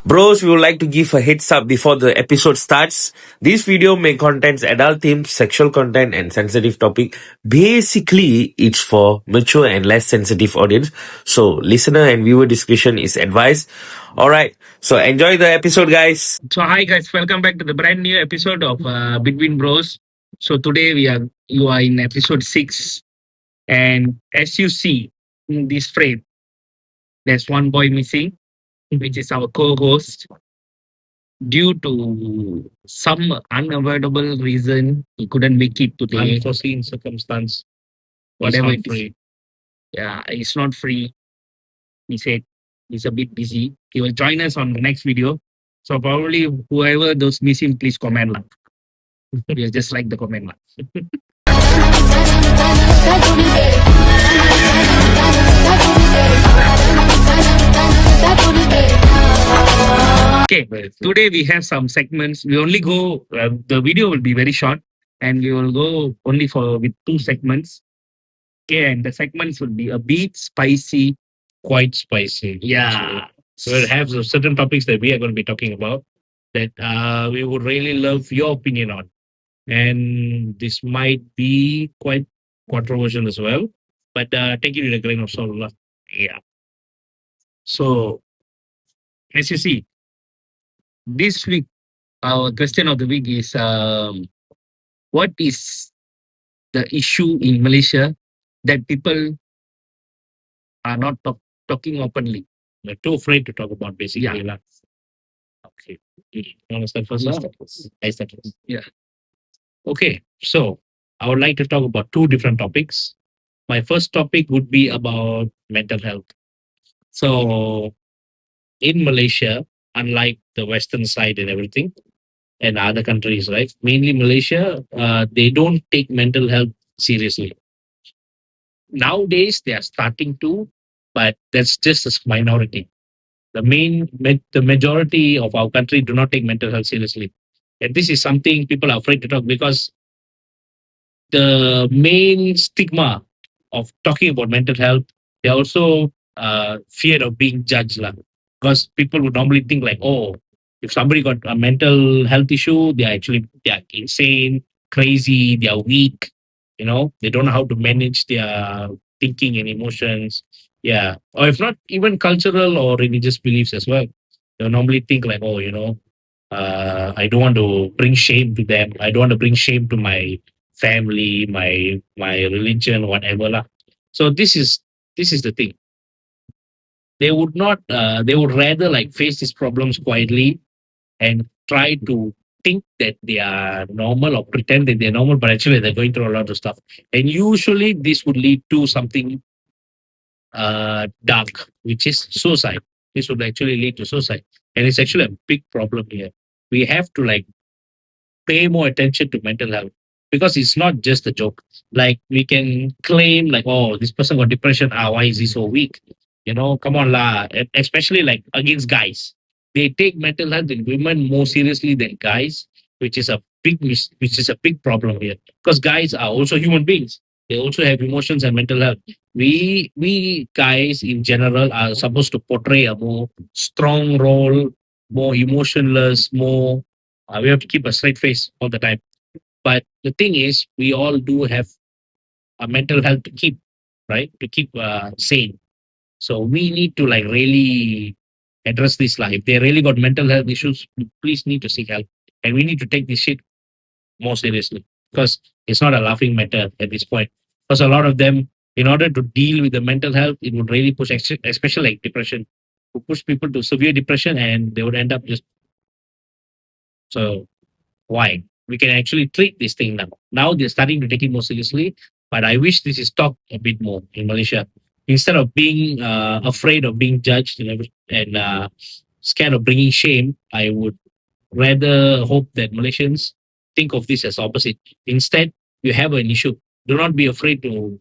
Bros, we would like to give a heads up before the episode starts. This video may contain adult themes, sexual content, and sensitive topic. Basically, it's for mature and less sensitive audience. So, listener and viewer discretion is advised. Alright, so enjoy the episode, guys. So hi guys, welcome back to the brand new episode of Between Bros. So today you are in episode 6, and as you see in this frame, there's one boy missing, which is our co-host. Due to some unavoidable reason, he couldn't make it today. Unforeseen circumstance. Whatever It's it not is. free. Yeah, it's not free. He said he's a bit busy. He will join us on the next video. So probably whoever those missing, please comment lah. We'll just like the comment lah. Okay, today we have some segments. We only go, the video will be very short, and we will go only for with 2 segments. Okay, and the segments will be a bit spicy. Quite spicy. Yeah. So we'll have certain topics that we are going to be talking about that we would really love your opinion on. And this might be quite controversial as well. But take it with a grain of salt. Lah. Yeah. So, as you see, this week, our question of the week is what is the issue in Malaysia that people are not talking openly? We're too afraid to talk about basically. Yeah. Lah. Okay. You want to start first? You Lah? start first. I start first. Yeah. Okay. So I would like to talk about 2 different topics. My first topic would be about mental health. So in Malaysia, unlike the Western side and everything, and other countries, right? Mainly Malaysia, they don't take mental health seriously. Nowadays, they are starting to, but that's just a minority. The majority of our country do not take mental health seriously, and this is something people are afraid to talk because the main stigma of talking about mental health, they also fear of being judged, lah. Because people would normally think like, oh, if somebody got a mental health issue, they are insane, crazy, they are weak. They don't know how to manage their thinking and emotions. Yeah, or if not even cultural or religious beliefs as well. They'll normally think like, oh, I don't want to bring shame to them. I don't want to bring shame to my family, my religion, whatever lah. So this is the thing. They would not. They would rather like face these problems quietly and try to think that they are normal or pretend that they're normal, but actually they're going through a lot of stuff. And usually this would lead to something dark, which is suicide. This would actually lead to suicide, and it's actually a big problem here. We have to like pay more attention to mental health because it's not just a joke. Like we can claim like, oh, this person got depression. Why is he so weak? Come on lah. Especially like against guys, they take mental health in women more seriously than guys, which is a big problem here. Because guys are also human beings. They also have emotions and mental health. We guys in general are supposed to portray a more strong role, more emotionless, more. We have to keep a straight face all the time. But the thing is, we all do have a mental health to keep, right? To keep sane. So we need to like really address this life. If they really got mental health issues, we please need to seek help. And we need to take this shit more seriously because it's not a laughing matter at this point. Because a lot of them, in order to deal with the mental health, it would really push, especially like depression, would push people to severe depression and they would end up just. So why? We can actually treat this thing now. Now they're starting to take it more seriously, but I wish this is talked a bit more in Malaysia. Instead of being afraid of being judged and scared of bringing shame, I would rather hope that Malaysians think of this as opposite. Instead, you have an issue. Do not be afraid to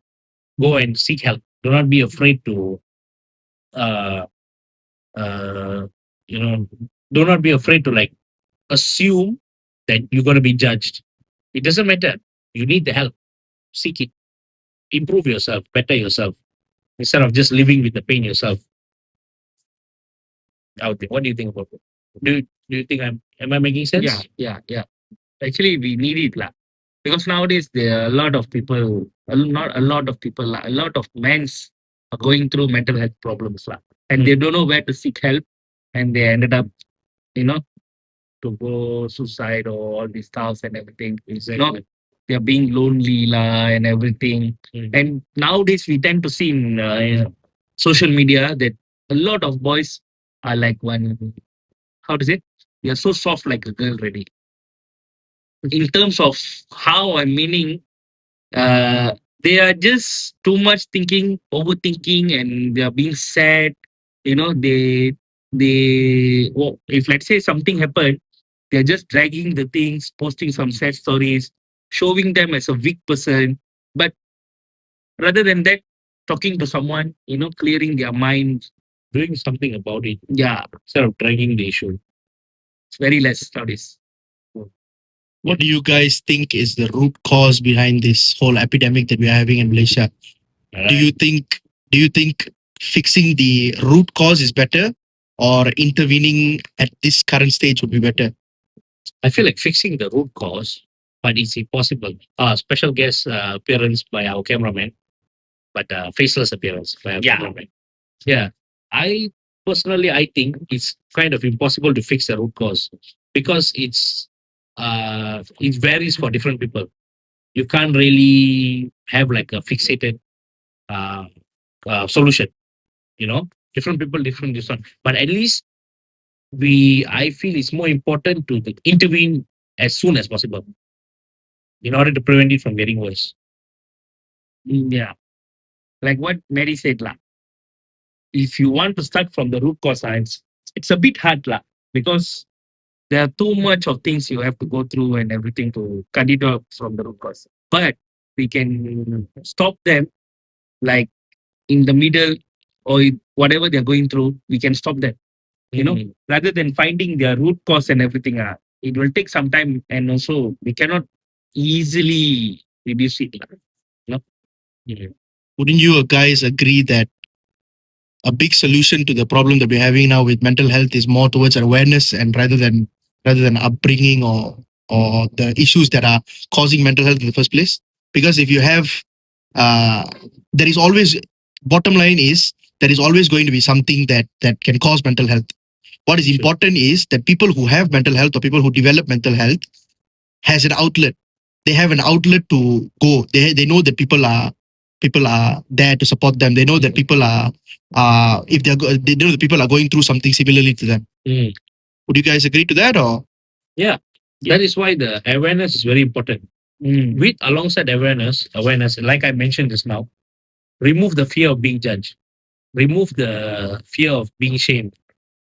go and seek help. Do not be afraid to, uh, uh, do not be afraid to like assume that you're going to be judged. It doesn't matter. You need the help. Seek it. Improve yourself. Better yourself. Instead of just living with the pain yourself. What do you think about it? Do you think am I making sense? Yeah. Actually, we need it lah. Because nowadays there are a lot of people, not a lot of people, lah, a lot of men's are going through mental health problems lah, and they don't know where to seek help, and they ended up, you know, to go suicide or all these stuff and everything. Exactly. They're being lonely lah and everything. And nowadays we tend to see in social media that a lot of boys are like one, how to say, they are so soft like a girl already. In terms of how I'm meaning, they are just too much thinking, overthinking, and they are being sad. You know, well, if let's say something happened, they're just dragging the things, posting some sad stories, showing them as a weak person. But rather than that, talking to someone, clearing their mind. Doing something about it Yeah, instead of dragging the issue. it's very less nowadays. What do you guys think is the root cause behind this whole epidemic that we are having in Malaysia? Do you think fixing the root cause is better, or intervening at this current stage would be better? I feel like fixing the root cause, but it's impossible. Special guest appearance by our cameraman, but faceless appearance by our cameraman. Yeah, I personally I think it's kind of impossible to fix the root cause because it varies for different people. You can't really have like a fixated uh, solution. You know, different people, different. But at least I feel it's more important to intervene as soon as possible in order to prevent it from getting worse. Yeah, like what Mary said, lah. If you want to start from the root cause science, it's a bit hard, lah, because there are too much of things you have to go through and everything to cut it off from the root cause. But we can stop them, like in the middle or whatever they're going through. We can stop them. Rather than finding their root cause and everything. It will take some time, and also we cannot easily reduce it. Wouldn't you guys agree that a big solution to the problem that we're having now with mental health is more towards awareness, and rather than upbringing or the issues that are causing mental health in the first place? Because if you have, there is always, bottom line is, there is always going to be something that can cause mental health. What is important is that people who have mental health or people who develop mental health has an outlet. They have an outlet to go. They know that people are there to support them. They know that people are if they know that people are going through something similarly to them. Would you guys agree to that, or? Yeah, that is why the awareness is very important. With alongside awareness, like I mentioned just now, remove the fear of being judged, remove the fear of being shamed.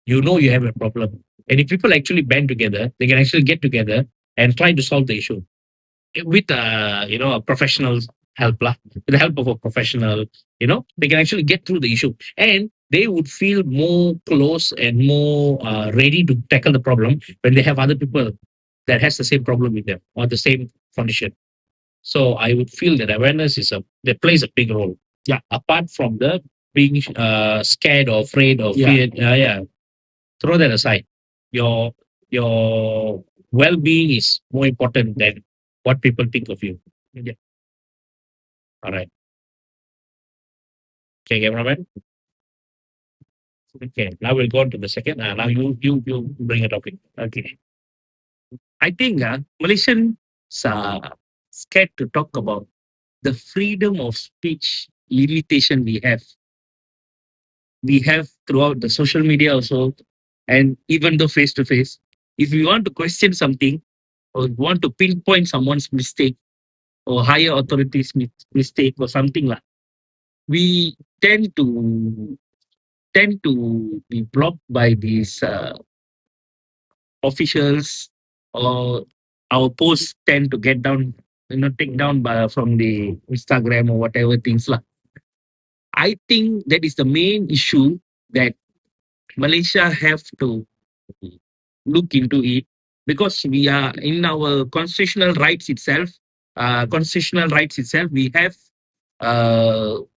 You know you have a problem, and if people actually band together, they can actually get together and try to solve the issue with a professional help lah. With the help of a professional, they can actually get through the issue, and they would feel more close and more ready to tackle the problem when they have other people that has the same problem with them or the same condition. So I would feel that awareness that plays a big role. Yeah, apart from the being scared or afraid or feared. Throw that aside. Your well-being is more important than what people think of you. Yeah. All right. Okay, cameraman. Okay, now we'll go on to the second. Now you bring a topic. Okay. I think Malaysians are scared to talk about the freedom of speech limitation we have. We have throughout the social media also, and even though face to face. If we want to question something or want to pinpoint someone's mistake or higher authorities' mistake or something like, we tend to be blocked by these officials, or our posts tend to get down, take down from the Instagram or whatever things like. I think that is the main issue that Malaysia have to look into it, because we are in our constitutional rights itself. We have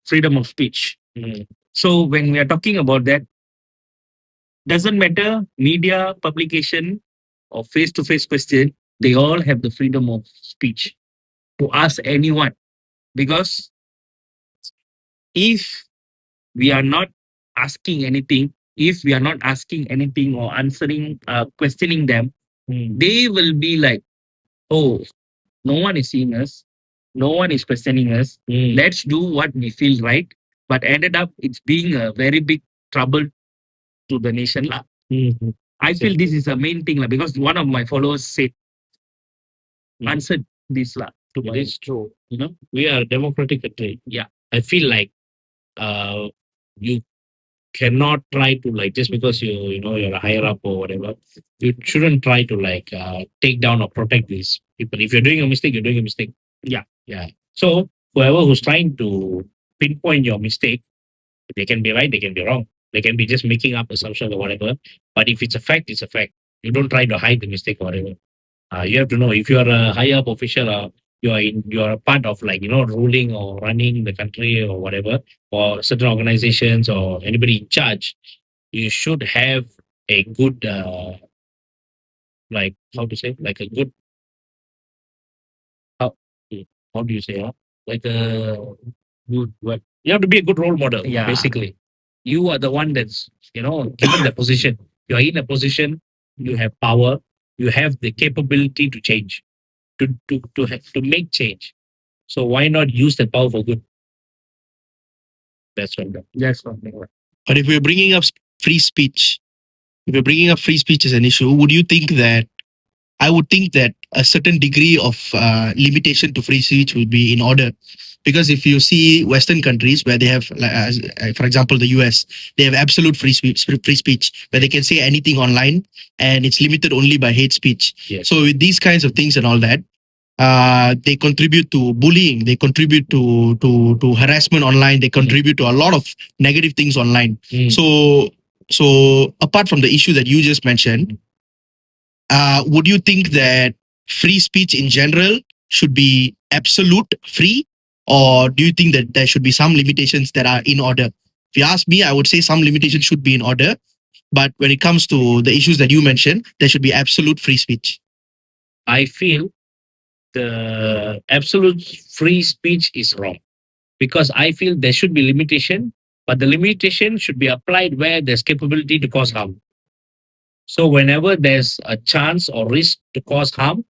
freedom of speech. So when we are talking about that, Doesn't matter, media, publication, or face-to-face question, they all have the freedom of speech to ask anyone. Because if we are not asking anything, if we are not asking anything or answering, questioning them, they will be like, oh, no one is seeing us, no one is questioning us. Let's do what we feel right. But ended up, it's being a very big trouble to the nation. Lah. I feel this is the main thing lah, because one of my followers said, answered this lah. To It my, is true. You know, we are a democratic country. Yeah. I feel like you cannot try to like just because you're a higher up or whatever, you shouldn't try to like take down or protect these people. If you're doing a mistake, you're doing a mistake. Yeah. Yeah. So whoever who's trying to pinpoint your mistake, they can be right, they can be wrong. They can be just making up assumptions or whatever. But if it's a fact, it's a fact. You don't try to hide the mistake or whatever. You have to know if you are a higher up official or you're a part of like ruling or running the country or whatever, or certain organizations or anybody in charge, you should have a good like how to say like a good how, how do you say like a good what you have to be a good role model. Yeah. Basically, you are the one that's given the position. You are in a position. You have power. You have the capability to change, to make change. So why not use that power for good? That's what. That's one thing. But if we're bringing up free speech, if we're bringing up free speech as an issue, would you think that I would think that a certain degree of limitation to free speech would be in order? Because if you see Western countries where they have, for example, the US, they have absolute free speech where they can say anything online and it's limited only by hate speech. Yes. So with these kinds of things and all that, they contribute to bullying, they contribute to harassment online, they contribute to a lot of negative things online. So apart from the issue that you just mentioned, would you think that free speech in general should be absolute free, or do you think that there should be some limitations that are in order? If you ask me, I would say some limitations should be in order. But when it comes to the issues that you mentioned, there should be absolute free speech. I feel the absolute free speech is wrong, because I feel there should be limitation, but the limitation should be applied where there's capability to cause harm. So whenever there's a chance or risk to cause harm,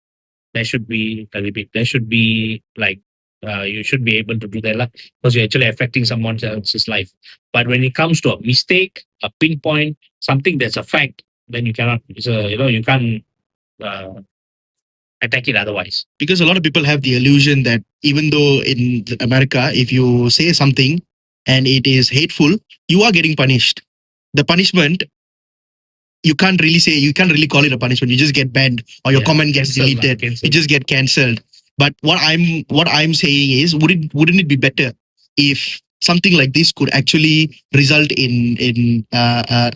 there should be a limit. There should be like you should be able to do that because you're actually affecting someone else's life. But when it comes to a mistake, a pinpoint, something that's a fact, then you cannot. You can't attack it otherwise. Because a lot of people have the illusion that even though in America, if you say something and it is hateful, you are getting punished. The punishment, you can't really call it a punishment. You just get banned or your comment gets deleted. You just get cancelled. But what I'm saying is, wouldn't it be better if something like this could actually result in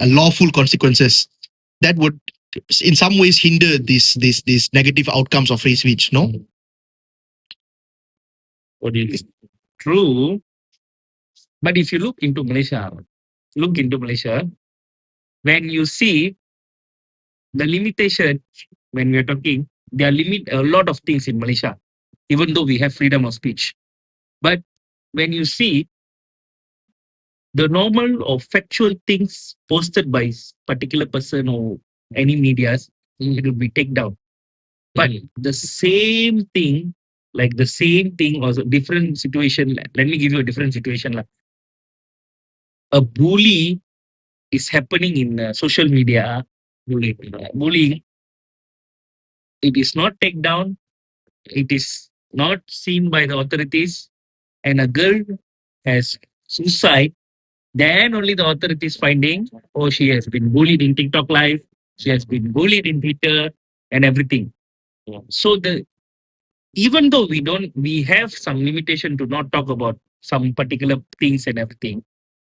lawful consequences that would in some ways hinder these negative outcomes of free speech? No. What do you think? True. But if you look into Malaysia, when you see the limitation, when we're talking, there limit a lot of things in Malaysia, even though we have freedom of speech. But when you see the normal or factual things posted by particular person or any medias, it will be taken down. But the same thing, or a different situation, let me give you a different situation. A bully is happening in social media, bullying. It is not taken down. It is not seen by the authorities. And a girl has suicide. Then only the authorities finding, oh, she has been bullied in TikTok live. She has been bullied in Twitter and everything. So even though we have some limitation to not talk about some particular things and everything,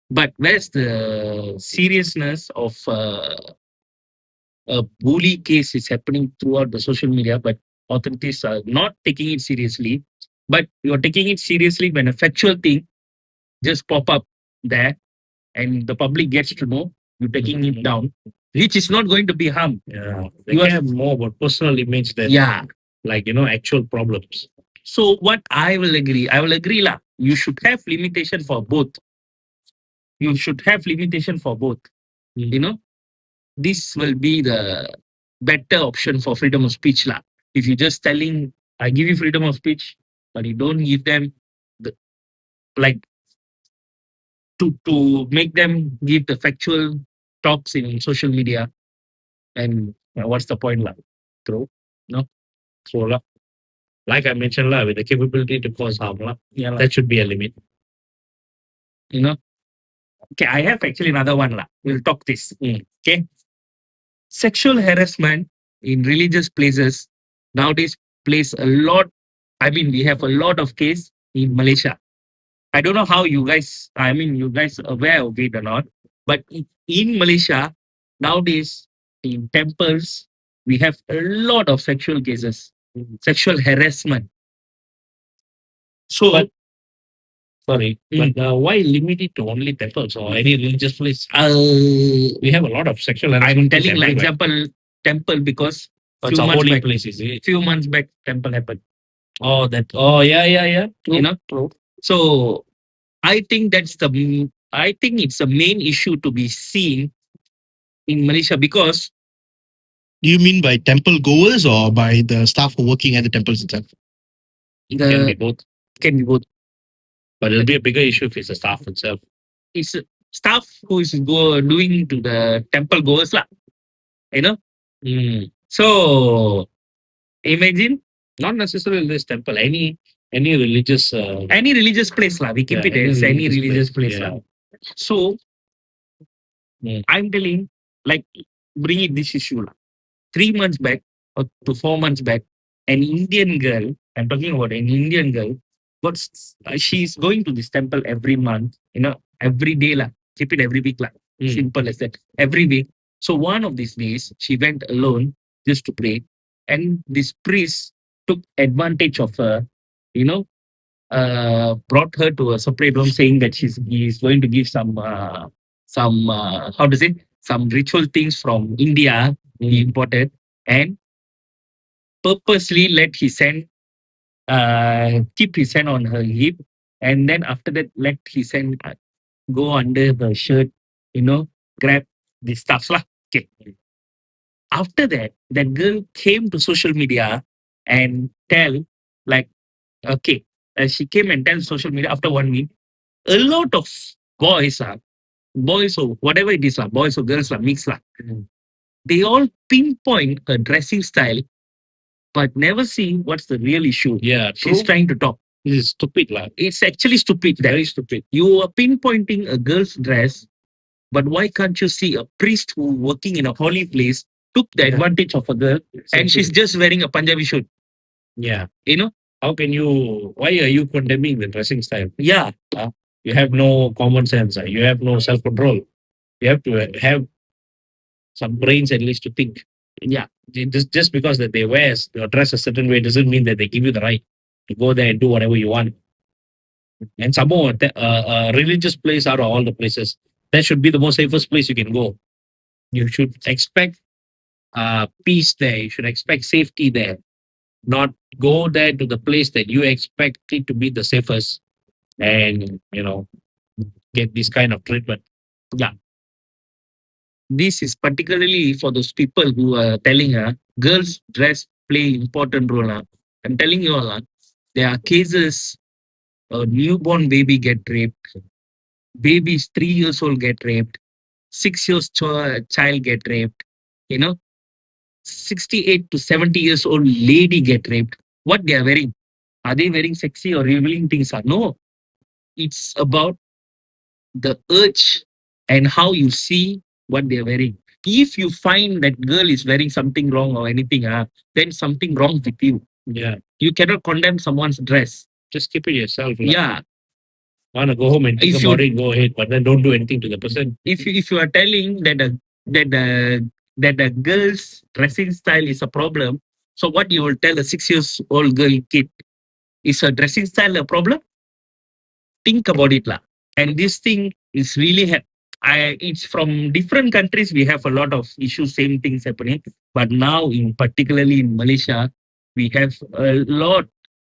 but where's the seriousness of a bully case is happening throughout the social media, but authorities are not taking it seriously. But you're taking it seriously when a factual thing just pop up there and the public gets to know, you're taking it down. which is not going to be harm. Yeah. They You are- care more about personal image than Yeah. like, you know, actual problems. So what I will agree lah. You should have limitation for both. You should have limitation for both. Mm. You know, this will be the better option for freedom of speech lah. If you're just telling, I give you freedom of speech, but you don't give them the like to make them give the factual talks in social media, and what's the point lah? True. No? So, like I mentioned, with the capability to cause harm, Yeah, lah. that should be a limit. You know. Okay, I have actually another one lah. We'll talk this. Okay. Sexual harassment in religious places nowadays plays a lot. I mean, we have a lot of case in Malaysia. I don't know how you guys, you guys are aware of it or not, but in Malaysia, nowadays, in temples, we have a lot of sexual cases, sexual harassment. So, But- Sorry, Mm. but why limit it to only temples or any religious place? We have a lot of sexual I'm harassment. telling like everywhere. example, temple because It's few a months holy back, place, is it? few months back, temple happened. Oh, that. Oh, yeah. You know? True. So I think I think it's a main issue to be seen in Malaysia because Do you mean by temple goers or by the staff who are working at the temples itself? Can be the both, can be both. but it'll be a bigger issue if it's the staff itself. It's staff who is doing to the temple goers lah. You know. So imagine Not necessarily this temple, any religious. any religious place lah. We keep Yeah, it as any religious place yeah. lah. So Mm. I'm telling, like, bring it this issue lah. 3 months back or to 4 months back, an Indian girl, I'm talking about an Indian girl, she's going to this temple every month, every day lah. Keep it every week lah. Simple as that. Every week. So one of these days, she went alone just to pray, and this priest took advantage of her, brought her to a separate room, saying that he's going to give some how to say, some ritual things from India he imported, and purposely let his hand keep his hand on her hip, and then after that let his hand go under her shirt, grab the stuffs lah. Okay. After that, that girl came to social media and tell, like, okay, she came and tell social media after 1 week, a lot of boys or whatever it is, boys or girls, mix, they all pinpoint her dressing style, but never see what's the real issue. Yeah, She's trying to talk. This is stupid, lah. It's actually stupid. Very stupid. You are pinpointing a girl's dress, but why can't you see a priest who working in a holy place took the advantage of a girl and she's just wearing a Punjabi shirt? Yeah. You know? How can you? Why are you condemning the dressing style? Yeah. You have no common sense. You have no self control. You have to have some brains at least to think. Yeah. Just because that they wear or dress a certain way doesn't mean that they give you the right to go there and do whatever you want. And some more, a religious place out of all the places, that should be the most safest place you can go. You should expect peace there. You should expect safety there. Not go there to the place that you expect it to be the safest and, get this kind of treatment. This is particularly for those people who are telling her girls dress play important role. I'm telling you all, there are cases, a newborn baby get raped, babies 3 years old get raped, 6 years child get raped, 68 to 70 years old lady get raped. What they are wearing? Are they wearing sexy or revealing things? No. It's about the urge and how you see what they're wearing. If you find that girl is wearing something wrong or anything, then something wrong with you. Yeah. You cannot condemn someone's dress. Just keep it yourself. Yeah. Want to go home and think If about it, go ahead, but then don't do anything to the person. If you are telling that the girl's dressing style is a problem, so what you will tell a 6 years old girl kid? Is her dressing style a problem? Think about it, lah. And this thing is really it's from different countries. We have a lot of issues, same things happening. But now, in particularly in Malaysia, we have a lot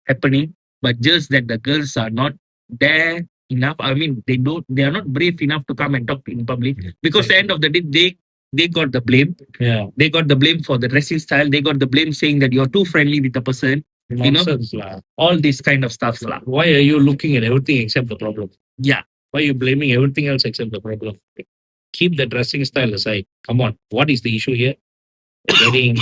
happening. But just that the girls are not there enough. I mean, they are not brave enough to come and talk in public, because at the end of the day, they got the blame. Yeah. They got the blame for the dressing style. They got the blame saying that you're too friendly with the person. Nonsense lah. All these kind of stuff lah. Why are you looking at everything except the problem? Yeah. Why are you blaming everything else except the problem? Keep the dressing style aside. Come on, what is the issue here? Getting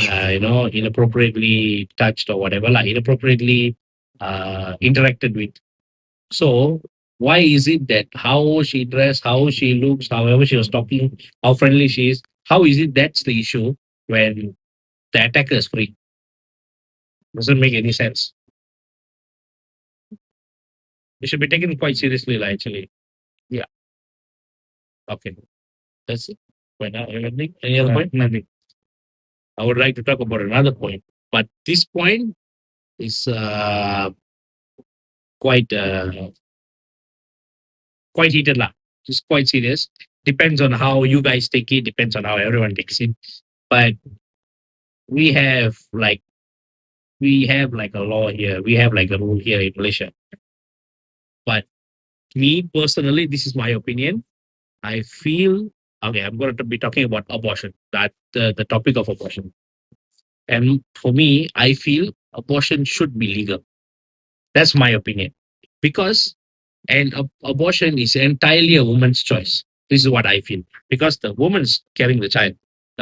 inappropriately touched or whatever, like inappropriately interacted with. So why is it that how she dressed, how she looks, however she was talking, how friendly she is, how is it that's the issue when the attacker is free? Doesn't make any sense. It should be taken quite seriously, like, actually. Yeah. Okay. That's it. Right now, anything? Any other point? Nothing. I would like to talk about another point, but this point is quite quite heated lah. It's quite serious. Depends on how you guys take it. Depends on how everyone takes it. But we have like a law here. We have like a rule here in Malaysia. But me personally, this is my opinion. I feel okay. I'm going to be talking about abortion. That the topic of abortion. And for me, I feel abortion should be legal. That's my opinion. Because abortion is entirely a woman's choice. This is what I feel. Because the woman's carrying the child,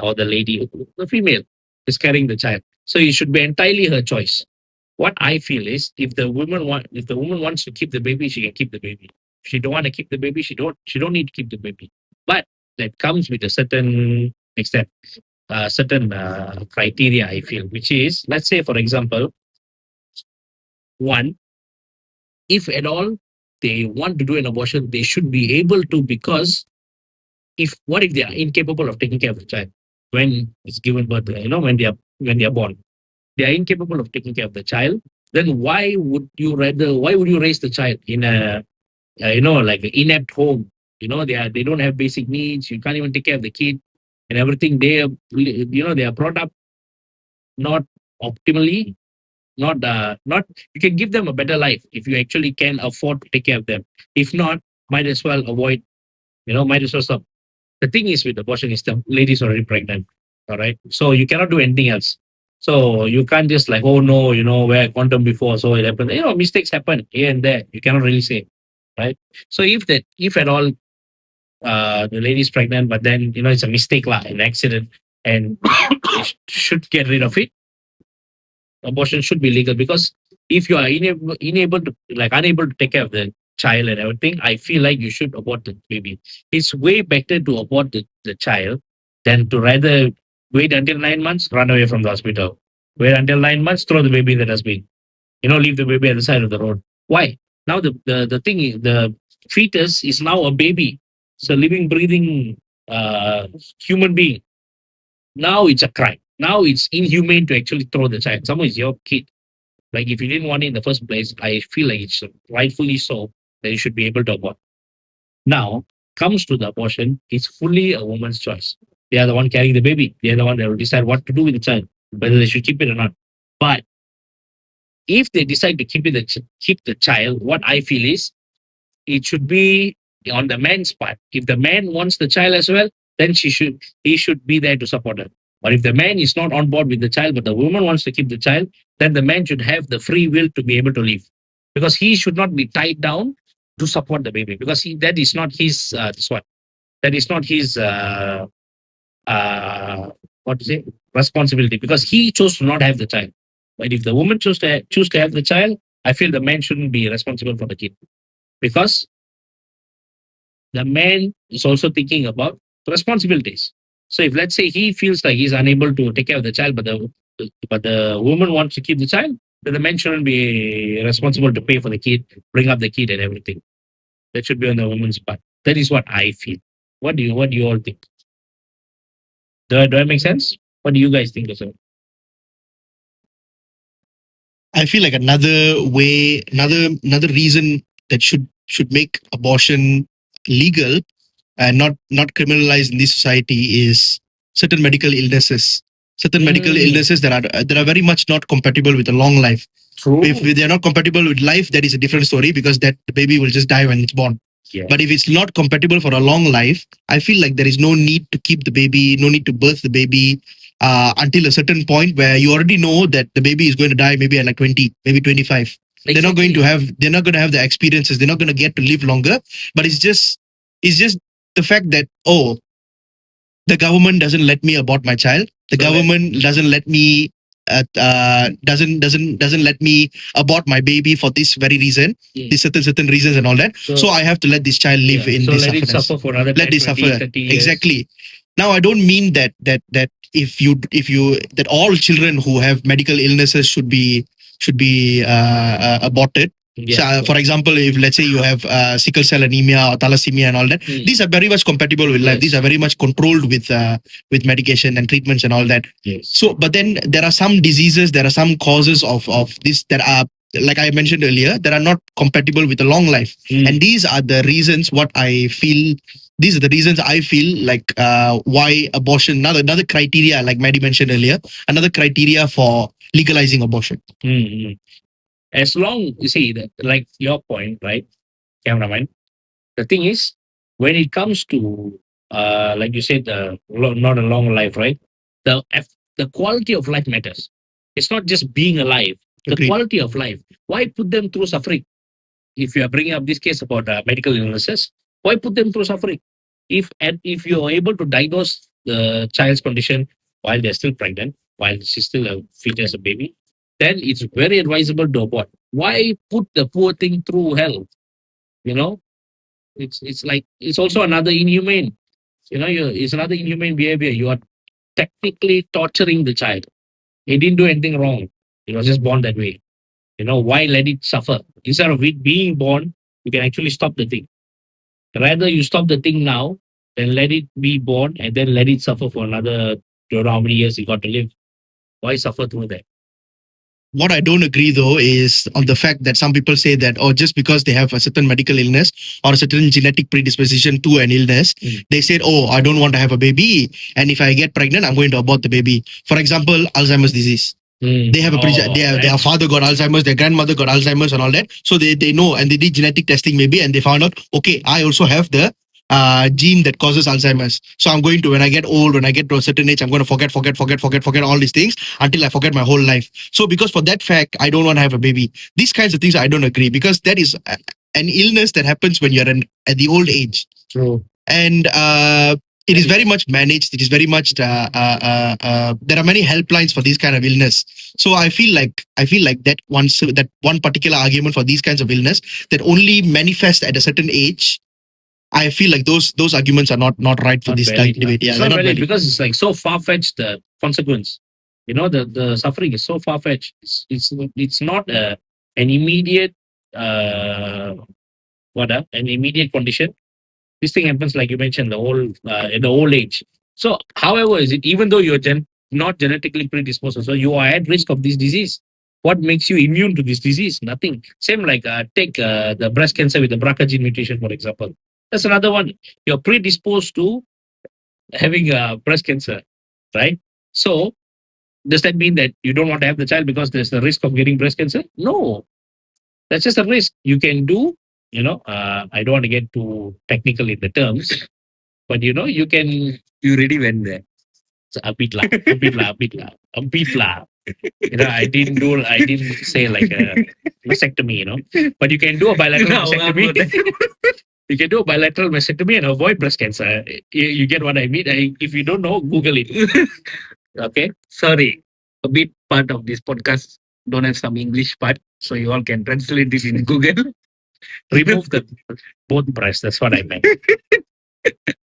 or the lady, the female is carrying the child. So it should be entirely her choice. What I feel is if the woman wants to keep the baby, she can keep the baby. If she don't want to keep the baby, she don't need to keep the baby. But that comes with a certain extent, certain criteria, I feel, which is, let's say, for example, one, if at all they want to do an abortion, they should be able to, because what if they are incapable of taking care of the child when it's given birth, when they are born, they are incapable of taking care of the child, then why would you raise the child in a like an inept home? They don't have basic needs, you can't even take care of the kid and everything. They are brought up not optimally, not you can give them a better life if you actually can afford to take care of them. If not, might as well avoid, might as well stop. The thing is with abortion is the lady's already pregnant. All right. So you cannot do anything else. So you can't just like, oh no, wear condom before, so it happened. Mistakes happen here and there. You cannot really say. Right. So if at all the lady's pregnant, but then it's a mistake lah, an accident, and they should get rid of it. Abortion should be legal, because if you are unable to take care of the child and everything, I feel like you should abort the baby. It's way better to abort the child than to rather wait until 9 months, run away from the hospital. Wait until 9 months, throw the baby in the dustbin. Leave the baby at the side of the road. Why? Now the thing is, the fetus is now a baby. It's a living, breathing human being. Now it's a crime. Now it's inhumane to actually throw the child. Someone is your kid. Like if you didn't want it in the first place, I feel like it's rightfully so that you should be able to abort. Now, comes to the abortion, it's fully a woman's choice. They are the one carrying the baby. They are the one that will decide what to do with the child, whether they should keep it or not. But if they decide to keep the child, what I feel is it should be on the man's part. If the man wants the child as well, then he should be there to support her. But if the man is not on board with the child, but the woman wants to keep the child, then the man should have the free will to be able to leave, because he should not be tied down to support the baby, because that is not his that is not his responsibility, because he chose to not have the child. But if the woman choose to have the child, I feel the man shouldn't be responsible for the kid, because the man is also thinking about responsibilities. So if let's say he feels like he's unable to take care of the child, but the woman wants to keep the child, then the man shouldn't be responsible to pay for the kid, bring up the kid and everything. That should be on the woman's part. That is what I feel. What do you all think? Do I make sense? What do you guys think as well? I feel like another reason that should make abortion legal and not criminalized in this society is certain medical illnesses. Certain medical illnesses that are very much not compatible with a long life. True. If they're not compatible with life, that is a different story because that the baby will just die when it's born. Yeah. But if it's not compatible for a long life, I feel like there is no need to keep the baby, no need to birth the baby until a certain point where you already know that the baby is going to die maybe at like 20, maybe 25. They're not going to have the experiences. They're not going to get to live longer. But it's just the fact that, oh, the government doesn't let me abort my child. The government doesn't let me doesn't let me abort my baby for this very reason, these certain reasons and all that. So I have to let this child live in so this let it sufferness. suffer for another Let 10, it 20, suffer. 30 years. Exactly. Now I don't mean that if you that all children who have medical illnesses should be aborted. So, for example, if let's say you have sickle cell anemia or thalassemia and all that, these are very much compatible with life. These are very much controlled with medication and treatments and all that. Yes. So, but then there are some diseases, there are some causes of this that are, like I mentioned earlier, that are not compatible with a long life. And these are the reasons these are the reasons I feel like why abortion, another criteria, like Maddy mentioned earlier, another criteria for legalizing abortion. As long, you see, that, like your point, right, cameraman, the thing is, when it comes to, like you said, not a long life, right, the quality of life matters. It's not just being alive, the Agreed. quality of life. Why put them through suffering? If you are bringing up this case about medical illnesses, why put them through suffering? If you are able to diagnose the child's condition while they're still pregnant, while she's still a fetus, a baby, then it's very advisable to abort. Why put the poor thing through hell? You know, it's like it's also another inhumane. It's another inhumane behavior. You are technically torturing the child. He didn't do anything wrong. He was just born that way. Why let it suffer? Instead of it being born, you can actually stop the thing. Rather, you stop the thing now, then let it be born, and then let it suffer for another, don't know how many years it got to live. Why suffer through that? What I don't agree though is on the fact that some people say that, oh, just because they have a certain medical illness or a certain genetic predisposition to an illness, they said, oh, I don't want to have a baby, and if I get pregnant, I'm going to abort the baby. For example, Alzheimer's disease. They have their father got Alzheimer's, their grandmother got Alzheimer's and all that. So they know, and they did genetic testing maybe, and they found out, okay, I also have the gene that causes Alzheimer's. So I'm going to, when I get old, when I get to a certain age, I'm going to forget all these things until I forget my whole life. So because for that fact, I don't want to have a baby. These kinds of things I don't agree, because that is an illness that happens when you're at the old age. True. And it is very much managed. It is very much there are many helplines for these kind of illness. So I feel like that one particular argument for these kinds of illness that only manifest at a certain age, I feel like those arguments are not right for Not this valid, debate. Yeah, it's they're not not valid valid. because it's like so far fetched, the consequence. The suffering is so far fetched. It's not an immediate an immediate condition. This thing happens, like you mentioned, in the old age. So, however, is it, even though you're not genetically predisposed, so you are at risk of this disease. What makes you immune to this disease? Nothing. Same like take the breast cancer with the BRCA gene mutation, for example. That's another one. You're predisposed to having breast cancer, right? So, does that mean that you don't want to have the child because there's the risk of getting breast cancer? No, that's just a risk you can do. I don't want to get too technical in the terms, but you can. You already went there. So a bit lah, a bit lah, a bit lah, a bit lah. I didn't say like a mastectomy, but you can do a bilateral mastectomy. You can do a bilateral mastectomy and avoid breast cancer. You get what I mean? If you don't know, Google it. Okay. Sorry, a bit part of this podcast don't have some English part, so you all can translate this in Google. Remove both breasts. That's what I meant.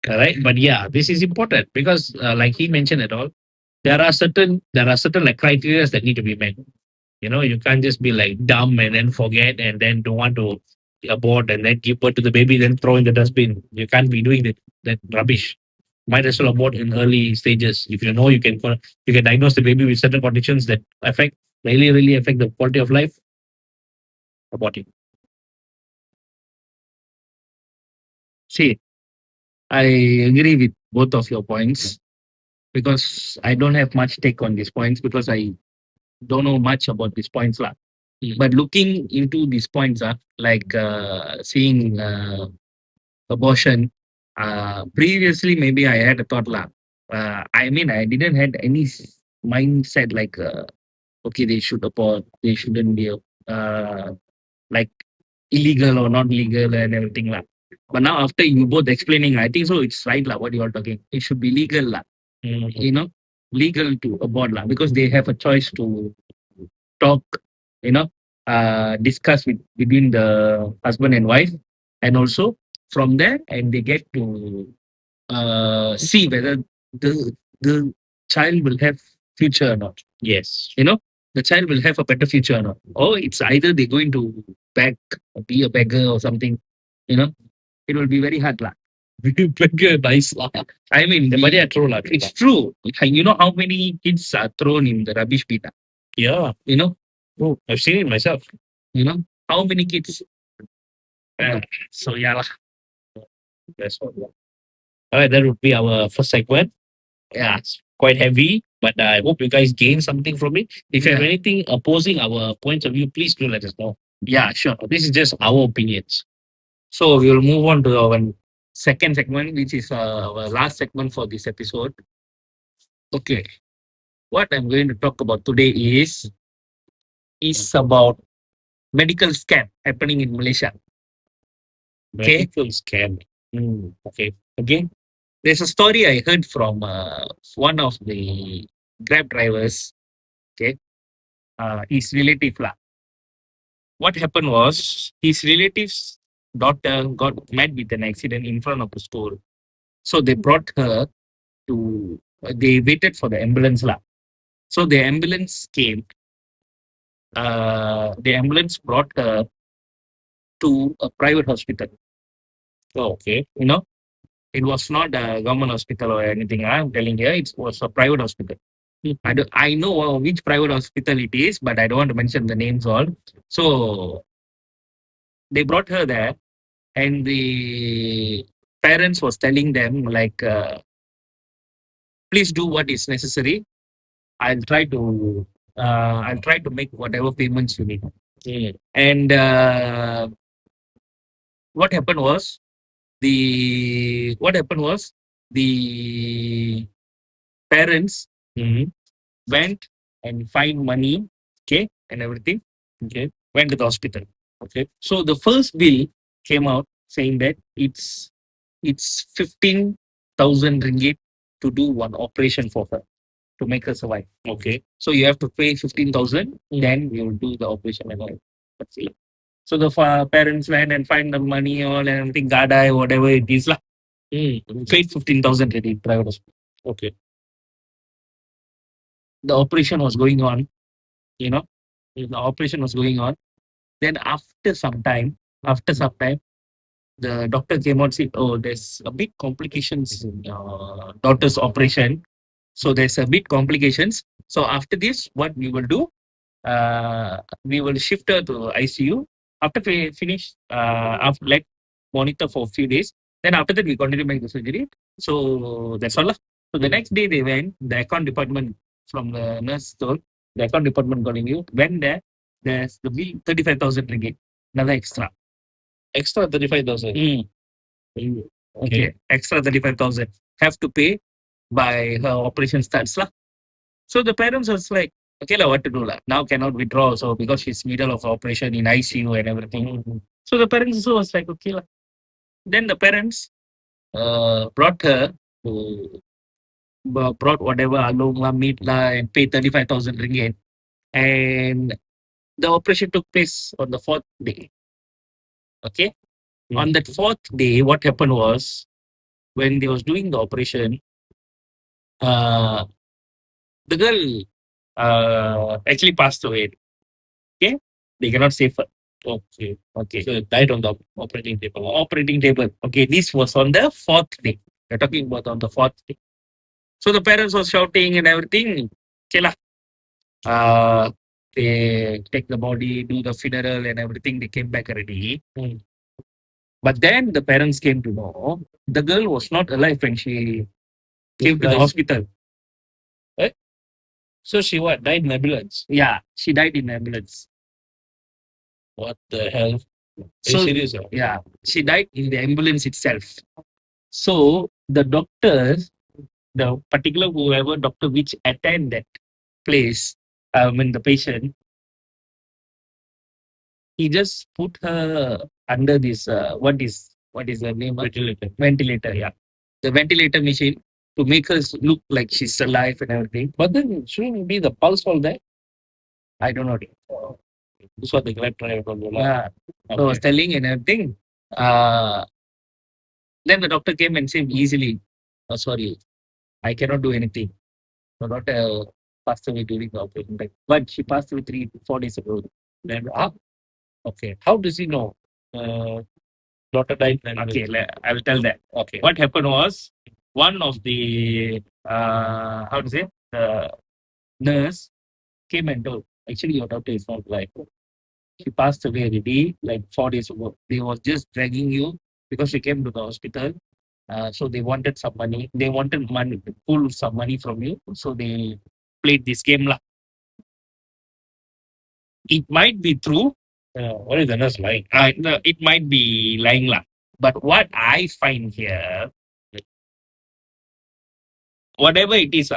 All right. But yeah, this is important because, like he mentioned it all, there are certain like criteria that need to be met. You can't just be like dumb and then forget and then don't want to abort and then give birth to the baby, then throw in the dustbin. You can't be doing that rubbish. Might as well abort in early stages. If you know you can diagnose the baby with certain conditions that really affect the quality of life, abort it. See, I agree with both of your points because I don't have much take on these points because I don't know much about these points lah. But looking into these points, like seeing abortion, previously maybe I had a thought lah. I mean, I didn't had any mindset like okay, they should abort, they shouldn't be like illegal or not legal and everything lah. But now after you both explaining, I think so it's right lah what you are talking. It should be legal lah. You know, legal to abort lah because they have a choice to talk, you know, discuss between the husband and wife, and also from there, and they get to see whether the child will have future or not. Yes. You know, the child will have a better future or not. Or it's either they're going to beg, be a beggar or something. You know, it will be very hard lah. Beggar, nice lah. I mean, The money are true lah. it's true. You know how many kids are thrown in the rubbish bin? Yeah. You know, Oh, I've seen it myself. you know how many kids. So yeah lah. That's all. All right, that would be our first segment. Yeah, it's quite heavy, but I hope you guys gain something from it. If you have Yeah. anything opposing our points of view, please do let us know. Yeah, sure. This is just our opinions. So we will move on to our second segment, which is our last segment for this episode. Okay, what I'm going to talk about today is about medical scam happening in Malaysia. Okay. Medical scam. Okay. Okay, there's a story I heard from one of the Grab drivers. Okay, his relative lah. What happened was his relative's daughter got met with an accident in front of the store. So they brought her to, they waited for the ambulance lah. So the ambulance came. The ambulance brought her to a private hospital. Oh, okay. You know, it was not a government hospital or anything. I'm telling you, it was a private hospital. I know which private hospital it is, but I don't want to mention the names all. So they brought her there, and the parents was telling them like, please do what is necessary. I'll try to make whatever payments you need. And what happened was the parents went and find money, okay, and everything. Okay, went to the hospital. Okay, so the first bill came out saying that it's 15,000 ringgit to do one operation for her to make her survive. Okay. So you have to pay 15,000, then we will do the operation and all. That's it. So the parents went and find the money all and everything, gadai, whatever it is lah. Paid 15,000 in private hospital. Okay. The operation was going on, you know, the operation was going on. Then after some time, the doctor came out and said, oh, there's a big complications in your daughter's operation. So there's a big complications. So after this, what we will do, we will shift her to ICU. After we finish, after like monitor for a few days, then after that we continue make the surgery. So that's all lah. So the next day they went, the account department from the nurse told, the account department calling you, went there, there's the bill 35,000 ringgit, another extra. Extra 35,000. Okay, extra 35,000 have to pay by her operation starts lah. So the parents was like, okay lah, what to do lah? Now cannot withdraw, so because she's middle of operation in ICU and everything. So the parents also was like, okay lah. Then the parents brought her to brought whatever along lah, meat lah, and paid 35,000 ringgit. And the operation took place on the fourth day. Okay. On that fourth day, what happened was when they was doing the operation, the girl actually passed away. Okay, they cannot save her. Okay. Okay, So died on the operating table. operating table. Okay, this was on the fourth day. We're talking about on the fourth day. So the parents was shouting and everything. Okay lah. They take the body, do the funeral and everything. They came back already. But then the parents came to know the girl was not alive when she came to the Guys. hospital. So she what? Died in ambulance. Yeah, she died in ambulance. What the hell? Are you So serious? Or? yeah, she died in the ambulance itself. So the doctors, the particular whoever doctor which attend that place, the patient, he just put her under this what is the name? Ventilator. Ventilator, yeah. The ventilator machine to make her look like she's alive and everything. But then shouldn't be the pulse all there? I don't know. This what the grab driver told you. Yeah. So I was telling and everything. Then the doctor came and said easily, oh sorry, I cannot do anything. The daughter passed away during the operation. But she passed away 3-4 days ago. Then, okay. How does he know? Daughter died. Okay, I will tell that. Okay. What happened was one of the how to say the nurse came and told, actually your daughter is not alive. She passed away already like 4 days ago. They was just dragging you because she came to the hospital. So they wanted some money. They wanted money to pull some money from you. So they played this game lah. It might be true. What is the nurse lying? No, it might be lying lah. But what I find here, whatever it is,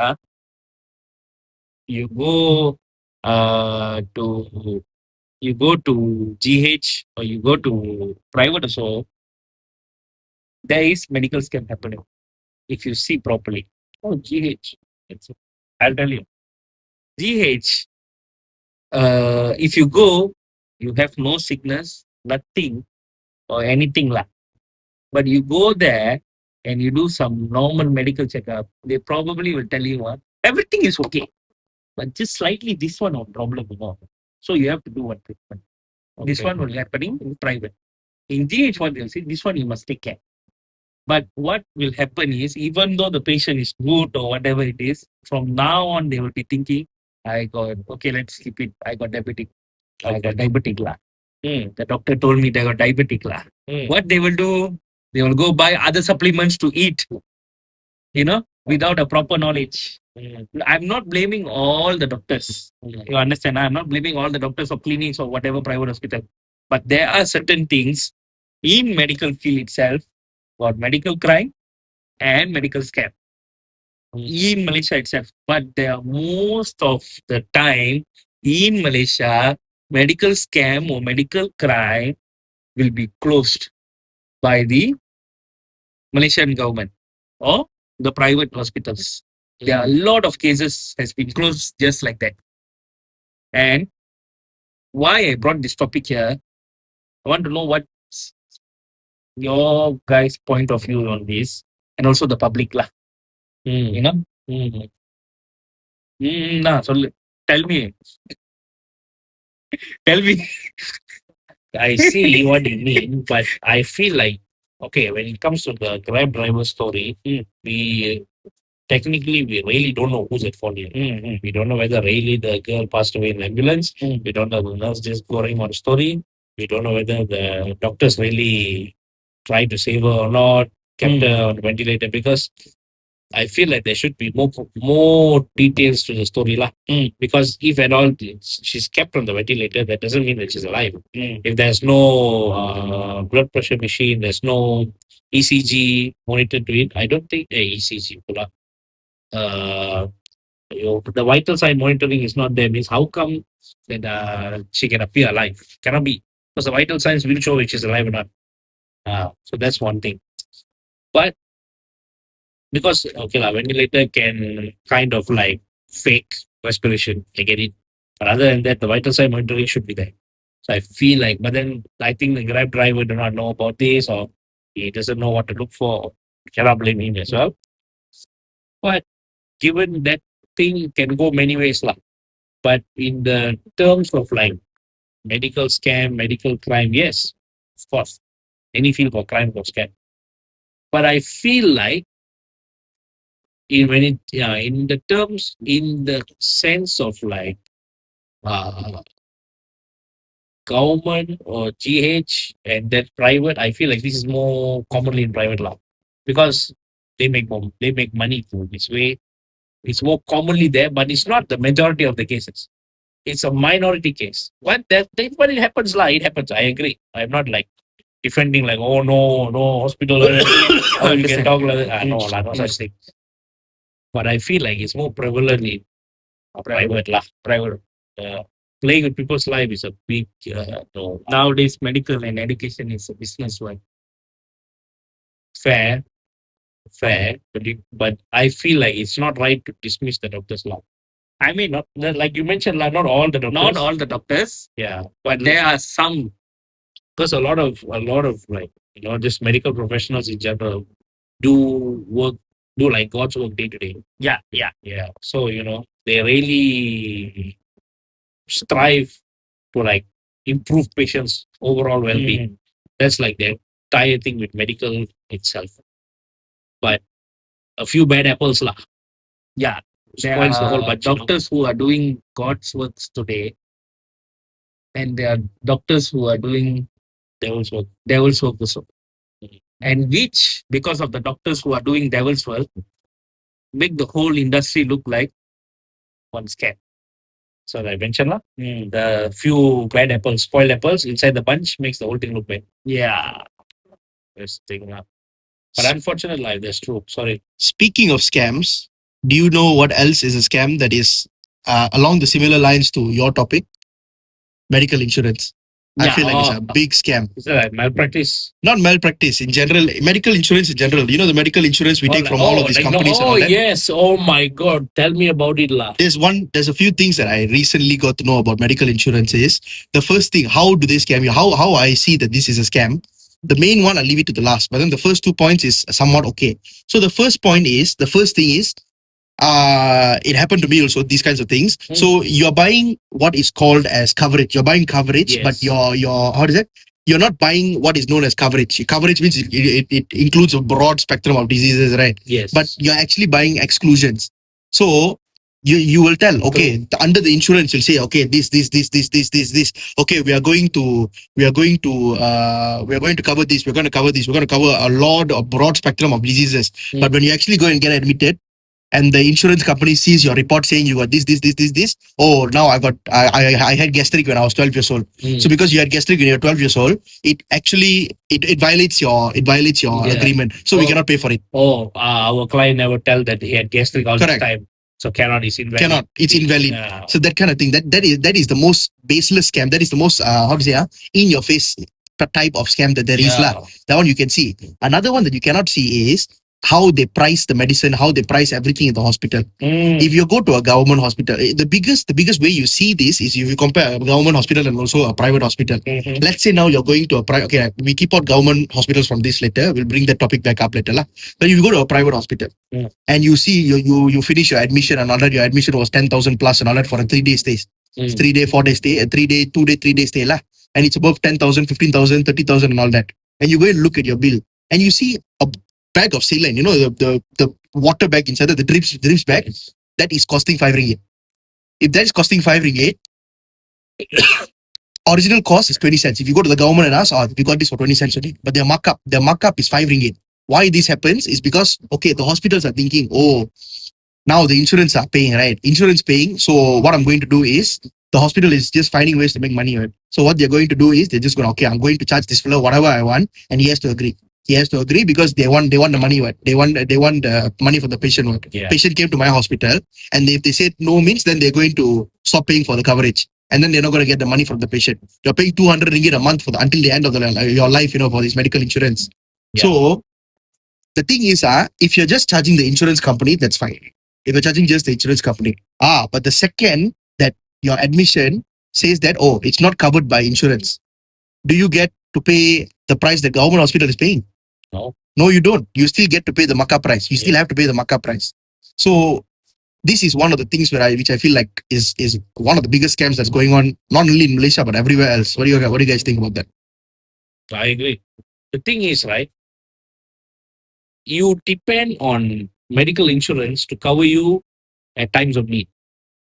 you go to GH or you go to private also, there is medical scam happening. If you see properly. Oh, GH. I'll tell you. GH, if you go, you have no sickness, nothing or anything lah. But you go there and you do some normal medical checkup, they probably will tell you what everything is okay. But just slightly this one or problem, So you have to do one treatment. This Okay. one will happening in private. In GH, what they'll say, this one you must take care. But what will happen is, even though the patient is good or whatever it is, from now on they will be thinking, okay, let's keep it. I got diabetic. I got diabetic lah. The doctor told me they got diabetic lah. What they will do, they will go buy other supplements to eat, without a proper knowledge. I'm not blaming all the doctors. You understand? I'm not blaming all the doctors or clinics or whatever private hospital. But there are certain things in medical field itself got medical crime and medical scam in Malaysia itself. But there are most of the time in Malaysia, medical scam or medical crime will be closed by the Malaysian government or the private hospitals. There are a lot of cases has been closed just like that. And why I brought this topic here, I want to know what's your guys' point of view on this and also the public lah. You know? சொல்லு. Tell me. Tell me. I see what you mean, but I feel like, okay, when it comes to the Grab driver story, we technically we really don't know who's at fault here. We don't know whether really the girl passed away in ambulance. We don't know the nurse just going on story. We don't know whether the doctors really tried to save her or not, kept her on ventilator, because I feel like there should be more details to the story lah. Because if at all she's kept on the ventilator, that doesn't mean that she's alive. If there's no blood pressure machine, there's no ECG monitor to it, I don't think ECG pula. The vital sign monitoring is not there. Means how come that she can appear alive? Cannot be, because the vital signs will show if she's alive or not. So that's one thing. But because okay lah, ventilator can kind of like fake respiration. I get it. But other than that, the vital sign monitoring should be there. So I feel like, but then I think the Grab driver do not know about this, or he doesn't know what to look for. Cannot blame him as well. But given that thing can go many ways lah. But in the terms of like medical scam, medical crime, yes, of course, any field of crime or scam. But I feel like in the sense of like government or GH and then private, I feel like this is more commonly in private law because they make money through this way. It's more commonly there, but it's not the majority of the cases. It's a minority case. When it happens, it happens. I agree. I'm not like defending like, oh no, no hospital, how you can talk like that. No, no such thing. But I feel like it's more prevalent in private lah. Private. Playing with people's life is a big no. Nowadays, medical and education is a business one. Fair, fair, but I feel like it's not right to dismiss the doctor's law. I mean, not like you mentioned, not all the doctors. Not all the doctors, Yeah, but there are some. because a lot of like just medical professionals in general do work, do like God's work day to day. Yeah. Yeah, so they really strive to like improve patients' overall well-being. That's like the entire thing with medical itself. But a few bad apples lah Yeah. There spoils the whole are bunch. doctors who are doing God's works today, and there are doctors who are doing Devil's work. devil's work also. Mhm. And which, because of the doctors who are doing devil's work, make the whole industry look like one scam. So I mentioned the few bad apples, spoiled apples inside the bunch makes the whole thing look bad. Yeah. That's the thing. But unfortunate life, that's true. Sorry. Speaking of scams, do you know what else is a scam that is along the similar lines to your topic? Medical insurance. I feel like it's a big scam. Is that like malpractice? Not malpractice in general, medical insurance in general. You know, the medical insurance we take from all of these companies and all that. Yes. Oh my God. Tell me about it, lah. There's a few things that I recently got to know about medical insurance is the first thing, how do they scam you? How I see that this is a scam. The main one, I'll leave it to the last, but then the first 2 points is somewhat okay. So the first thing is, it happened to me also, these kinds of things. So you're buying what is called as coverage. You're buying coverage, but your how is it? You're not buying what is known as coverage. Coverage means it includes a broad spectrum of diseases, right? Yes. But you're actually buying exclusions. So you will tell, okay, under the insurance, you'll say, okay, this. Okay, we are going to cover this. We're going to cover this. We're going to cover a broad spectrum of diseases. But when you actually go and get admitted, and the insurance company sees your report saying you got this. Oh, now I had gastric when I was 12 years old. So because you had gastric when you were 12 years old, it actually it violates your agreement. So we cannot pay for it. Our client never tell that he had gastric all the Correct. time. So it's invalid. Cannot. It's invalid. Yeah. So that kind of thing. That is the most baseless scam. That is the most in your face type of scam that there is lah. That one you can see. Another one that you cannot see is how they price the medicine, how they price everything in the hospital. If you go to a government hospital, the biggest way you see this is if you compare a government hospital and also a private hospital. Let's say now you're going to a private. Okay, we keep out government hospitals from this later. We'll bring that topic back up later lah. But if you go to a private hospital and you see you finish your admission and all that, your admission was 10,000 plus and all that for a 3-day stay. 3-day, 4-day stay, a 3-day, 2-day, 3-day stay lah. And it's above 10,000, 15,000, 30,000 and all that. And you go and look at your bill and you see a bag of saline, the water bag inside the drips bag, that is costing 5 ringgit. If that is costing 5 ringgit, original cost is 20 cents. If you go to the government and ask, we got this for 20 cents only. But their markup is 5 ringgit. Why this happens is because, okay, the hospitals are thinking, now the insurance are paying, right? Insurance paying. So what I'm going to do is, the hospital is just finding ways to make money, right? So what they're going to do is, they're just going, okay, I'm going to charge this fellow whatever I want, and he has to agree. He has to agree because they want the money. What they want the money for the patient. What patient came to my hospital, and if they said no means, then they're going to stop paying for the coverage, and then they're not going to get the money from the patient. You're paying 200 ringgit a month until the end of your life, for this medical insurance. So the thing is, if you're just charging the insurance company, that's fine. If you're charging just the insurance company, but the second that your admission says that it's not covered by insurance, do you get to pay the price the government hospital is paying? No, you don't. You still get to pay the markup price. You still have to pay the markup price. So this is one of the things which I feel like is one of the biggest scams that's going on, not only in Malaysia but everywhere else. What do you guys think about that? I agree. The thing is, right, you depend on medical insurance to cover you at times of need.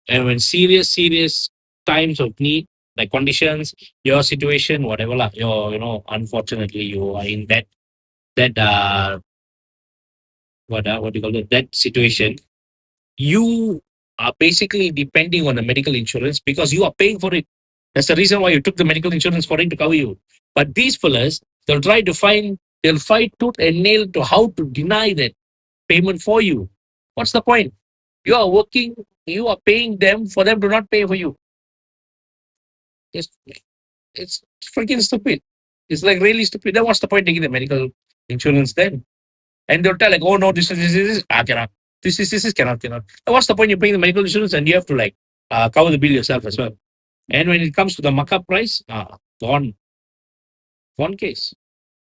And when serious times of need, like conditions, your situation, whatever lah. Unfortunately, you are in that what do you call it? That situation, you are basically depending on the medical insurance because you are paying for it. That's the reason why you took the medical insurance for it to cover you. But these fellas, they'll fight tooth and nail to how to deny that payment for you. What's the point? You are working, you are paying them for them to not pay for you. It's, it's freaking stupid. It's like really stupid. Then what's the point taking the medical insurance then? And they'll tell like, oh no, this, cannot. This is cannot. And what's the point you paying the medical insurance and you have to like cover the bill yourself as well? And when it comes to the markup price, gone. One case.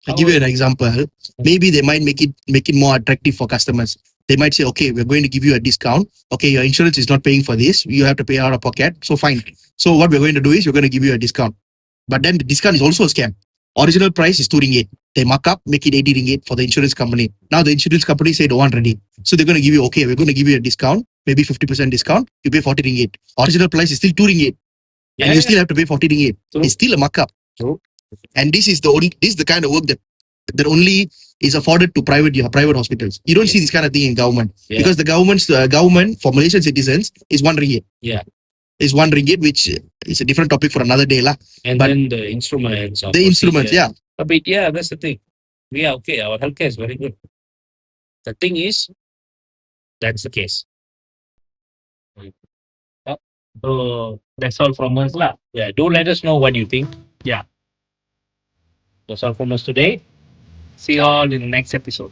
I'll give you an example. Maybe they might make it more attractive for customers. They might say, okay, we're going to give you a discount. Okay, your insurance is not paying for this. You have to pay out of pocket. So fine. So what we're going to do is we're going to give you a discount. But then the discount is also a scam. Original price is 2 ringgit. They mark up, make it 80 ringgit for the insurance company. Now the insurance company say don't want ready. So they're going to give you, okay, we're going to give you a discount, maybe 50% discount. You pay 40 ringgit. Original price is still 2 ringgit. And you still have to pay 40 ringgit. True. It's still a markup. True. And this is the kind of work that only is afforded to private hospitals. You don't see this kind of thing in government because the government for Malaysian citizens is 1 ringgit. Yeah. Is 1 ringgit, which is a different topic for another day lah. And But then the instruments. yeah. A bit, yeah, that's the thing. We are okay. Our healthcare is very good. The thing is, that's the case. So that's all from us lah. Yeah, do let us know what you think. Yeah. That's all from us today. See you all in the next episode.